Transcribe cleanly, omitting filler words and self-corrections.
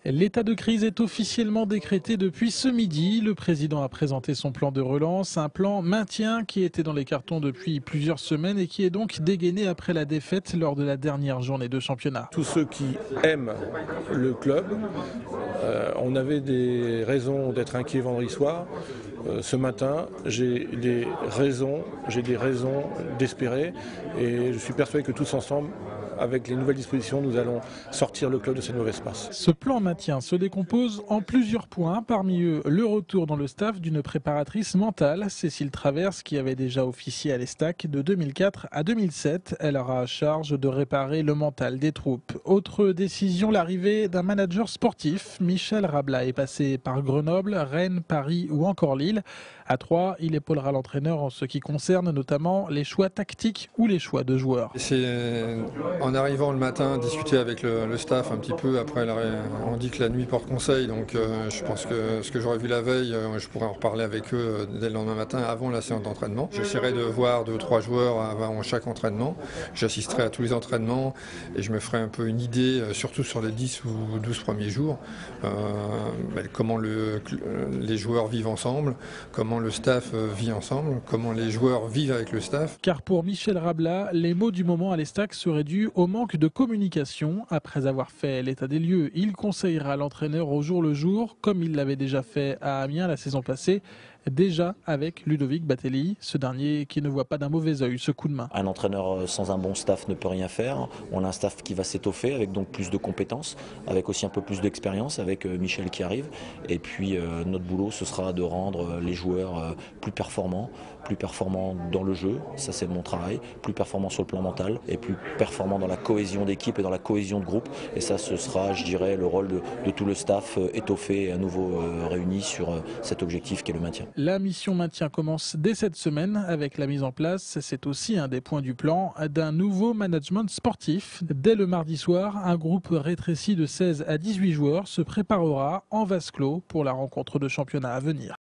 L'état de crise est officiellement décrété depuis ce midi. Le président a présenté son plan de relance, un plan maintien qui était dans les cartons depuis plusieurs semaines et qui est donc dégainé après la défaite lors de la dernière journée de championnat. Tous ceux qui aiment le club, on avait des raisons d'être inquiets vendredi soir. Ce matin, j'ai des raisons d'espérer et je suis persuadé que tous ensemble, avec les nouvelles dispositions, nous allons sortir le club de cette mauvaise passe. Ce plan maintien se décompose en plusieurs points, parmi eux le retour dans le staff d'une préparatrice mentale, Cécile Traverse, qui avait déjà officié à l'Estac de 2004 à 2007. Elle aura à charge de réparer le mental des troupes. Autre décision, l'arrivée d'un manager sportif. Michel Rabla est passé par Grenoble, Rennes, Paris ou encore Lille. À Troyes, il épaulera l'entraîneur en ce qui concerne notamment les choix tactiques ou les choix de joueurs. C'est en arrivant le matin, discuter avec le staff un petit peu. Après, on dit que la nuit porte conseil, donc je pense que ce que j'aurais vu la veille, je pourrais en reparler avec eux dès le lendemain matin, avant la séance d'entraînement. J'essaierai de voir 2 ou 3 joueurs avant chaque entraînement. J'assisterai à tous les entraînements et je me ferai un peu une idée, surtout sur les 10 ou 12 premiers jours, comment les joueurs vivent ensemble, comment le staff vit ensemble, comment les joueurs vivent avec le staff. Car pour Michel Rabla, les mots du moment à l'Estac seraient dus au manque de communication. Après avoir fait l'état des lieux, il conseillera l'entraîneur au jour le jour, comme il l'avait déjà fait à Amiens la saison passée, déjà avec Ludovic Batelli, ce dernier qui ne voit pas d'un mauvais œil ce coup de main. Un entraîneur sans un bon staff ne peut rien faire. On a un staff qui va s'étoffer avec donc plus de compétences, avec aussi un peu plus d'expérience, avec Michel qui arrive. Et puis notre boulot, ce sera de rendre les joueurs plus performants dans le jeu, ça c'est mon travail, plus performants sur le plan mental et plus performants dans la cohésion d'équipe et dans la cohésion de groupe. Et ça, ce sera, je dirais, le rôle de tout le staff étoffé et à nouveau réuni sur cet objectif qui est le maintien. La mission maintien commence dès cette semaine avec la mise en place, c'est aussi un des points du plan, d'un nouveau management sportif. Dès le mardi soir, un groupe rétréci de 16 à 18 joueurs se préparera en vase clos pour la rencontre de championnat à venir.